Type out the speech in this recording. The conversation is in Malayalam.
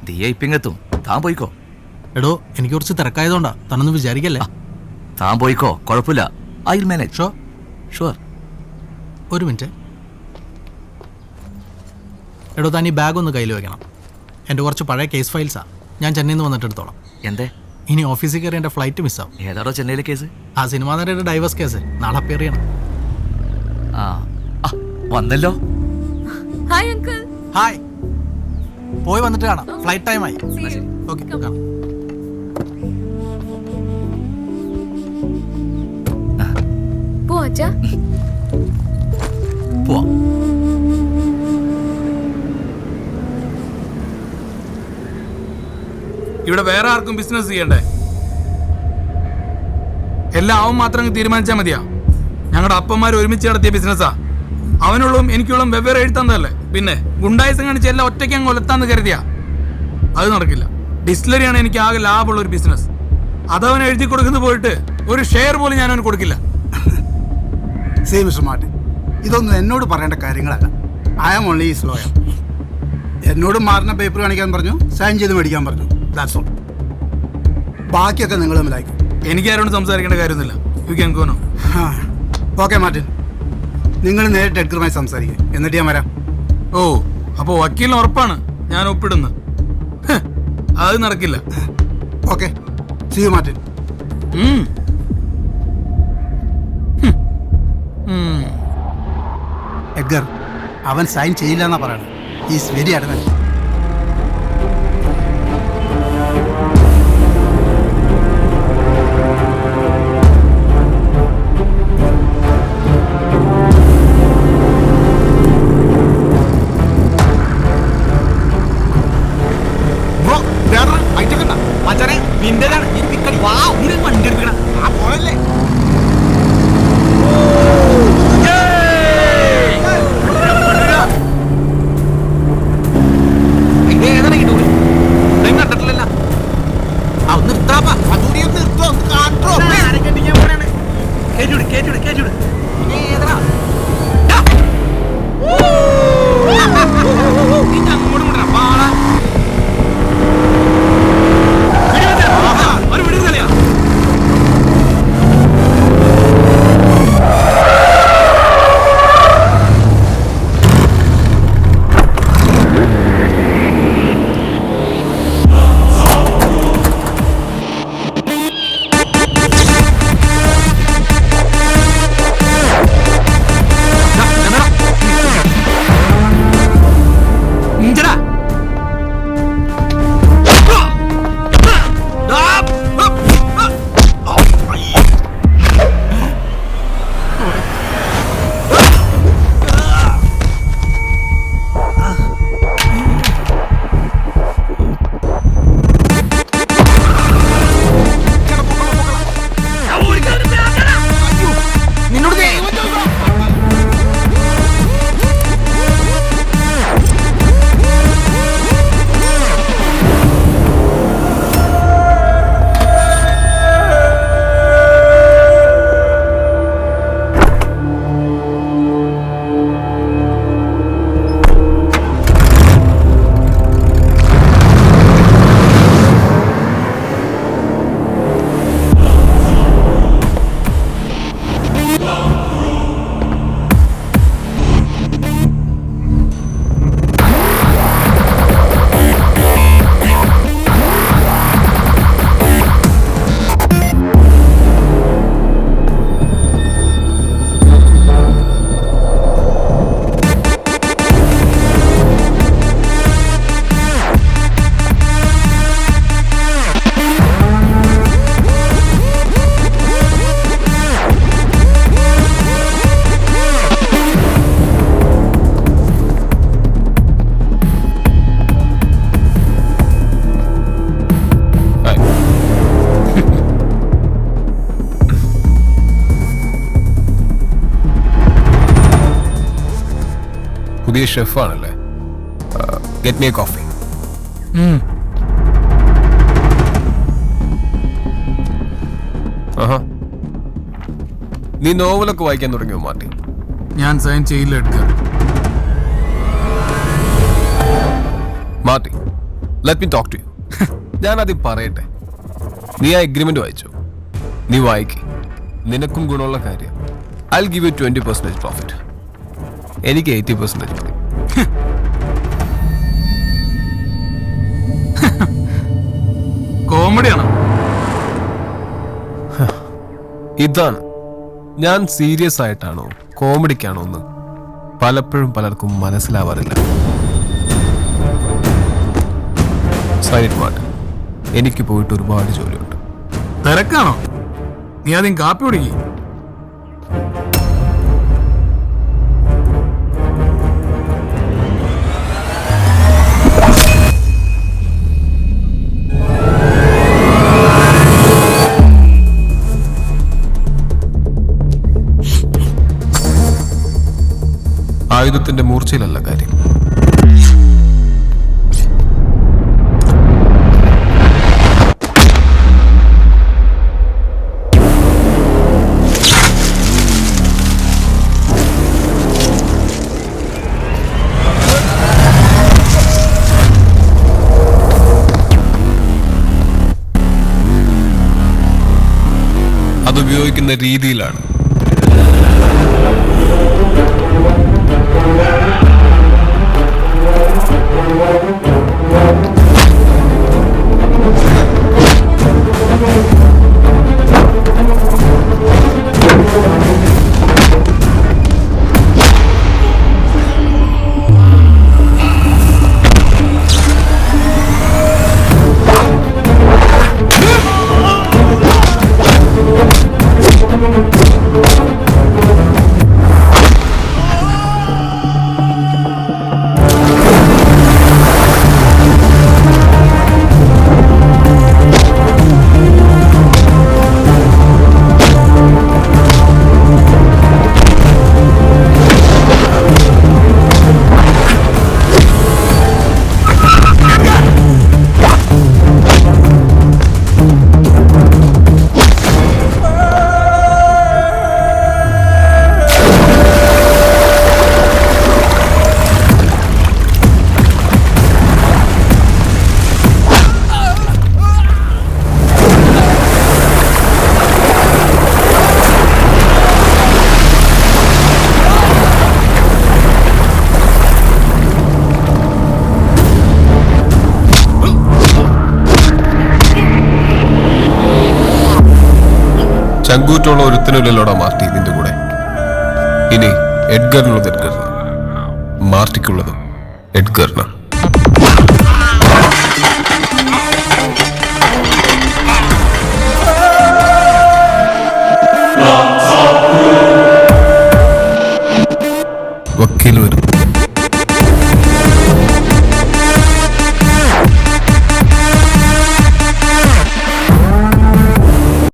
ദിയ ഇപ്പിങ്ങെത്തും. താൻ പോയിക്കോ. എടോ എനിക്ക് കുറച്ച് തിരക്കായതുകൊണ്ടാ, താനൊന്നും വിചാരിക്കല്ലേ. താൻ പോയിക്കോ, കുഴപ്പമില്ല. I will manage. Show sure. ഒരു മിനിറ്റ്. എടോ താൻ ഈ ബാഗ് ഒന്ന് കയ്യിൽ വെക്കണം. എൻ്റെ കുറച്ച് പഴയ കേസ് ഫയൽസാ. ഞാൻ ചെന്നൈയിൽ നിന്ന് വന്നിട്ട് എടുത്തോളാം. എന്തേ? ഇനി ഓഫീസിൽ കയറി എൻ്റെ ഫ്ലൈറ്റ് മിസ്സാവും. ഏതാടോ ചെന്നൈയിലെ കേസ്? ആ സിനിമാ നടയുടെ ഡൈവേഴ്സ് കേസ് നാളെ അപ്പിയർ ചെയ്യണം. വന്നല്ലോ. Hi uncle. ഹായ്. പോയി വന്നിട്ട് കാണാം. ഫ്ലൈറ്റ് ടൈം ആയി. ഓക്കെ കാണാം. പോവാ. പോവാം. ഇവിടെ വേറെ ആർക്കും ബിസിനസ് ചെയ്യണ്ടേ? എല്ലാം അവൻ മാത്രം തീരുമാനിച്ചാൽ മതിയാ? ഞങ്ങളുടെ അപ്പന്മാർ ഒരുമിച്ച് നടത്തിയ ബിസിനസ്സാ. അവനുള്ളതും എനിക്കുള്ളതും വെവ്വേറെ എഴുത്താന്നല്ലേ. പിന്നെ ഗുണ്ടായിസം കാണിച്ച് എല്ലാം ഒറ്റയ്ക്ക് അങ്ങ് ഒലത്താന്ന് കരുതിയാ അത് നടക്കില്ല. ഡിസ്റ്റിലറിയാണ് എനിക്ക് ആകെ ലാഭമുള്ള ഒരു ബിസിനസ്. അതവൻ എഴുതി കൊടുക്കുന്നത് പോയിട്ട് ഒരു ഷെയർ പോലും ഞാൻ അവന് കൊടുക്കില്ല. സേം മിസ്റ്റർ മാർട്ടിൻ, ഇതൊന്നും എന്നോട് പറയേണ്ട കാര്യങ്ങളല്ല. I am only is lawyer. എന്നോട് മാറുന്ന പേപ്പർ കാണിക്കാൻ പറഞ്ഞു, സൈൻ ചെയ്ത് മേടിക്കാൻ പറഞ്ഞു. That's all. ബാക്കിയൊക്കെ നിങ്ങൾ തമ്മിലായിരിക്കും. എനിക്ക് ആരോട് സംസാരിക്കേണ്ട കാര്യമൊന്നുമില്ല. You can go now. Okay Martin, നിങ്ങൾ നേരിട്ട് എഡ്ഗറുമായി സംസാരിക്കുക, എന്നിട്ട് ഞാൻ വരാം. ഓ, അപ്പോൾ വക്കീലിന് ഉറപ്പാണ് ഞാൻ ഒപ്പിടുന്നു? അത് നടക്കില്ല. Okay, see you Martin. Edgar, അവൻ സൈൻ ചെയ്യില്ല എന്നാ പറയണത്. Is very advance. പുതിയ ഷെഫാണല്ലേ? Get me a coffee. നീ നോവലൊക്കെ വായിക്കാൻ തുടങ്ങിയോ മാർട്ടിൻ? ഞാൻ സൈൻ ചെയ്യില്ല Edgar. Martin, let me talk to you. ഞാനത് പറയട്ടെ. നീ ആ എഗ്രിമെന്റ് വായിച്ചു. നീ വായിക്ക്. നിനക്കും ഗുണമുള്ള കാര്യം. I give you 20% profit. എനിക്ക് 80% മതി. കോമഡിയാണോ? ഇതാണ് ഞാൻ സീരിയസ് ആയിട്ടാണോ കോമഡിക്കാണോ എന്ന് പലപ്പോഴും പലർക്കും മനസ്സിലാവാറില്ല. സൈനിക് മാർട്ടിൻ, എനിക്ക് പോയിട്ട് ഒരുപാട് ജോലിയുണ്ട്. തിരക്കാണോ? നീ ആദ്യം കാപ്പി കുടിക്ക്. ആയുധത്തിന്റെ മൂർച്ചയിലല്ല കാര്യം. അതുപയോഗിക്കുന്ന രീതിയിലാണ്. ചങ്കൂറ്റുള്ള ഒരുത്തനുള്ളല്ലോടാ മാർട്ടി ഇതിന്റെ കൂടെ. ഇനി എഡ്ഗറിനുള്ളത് എഡ്ഗറിന്, മാർട്ടിക്കുള്ളത് എഡ്ഗറിന്. വക്കീൽ വരുന്നു.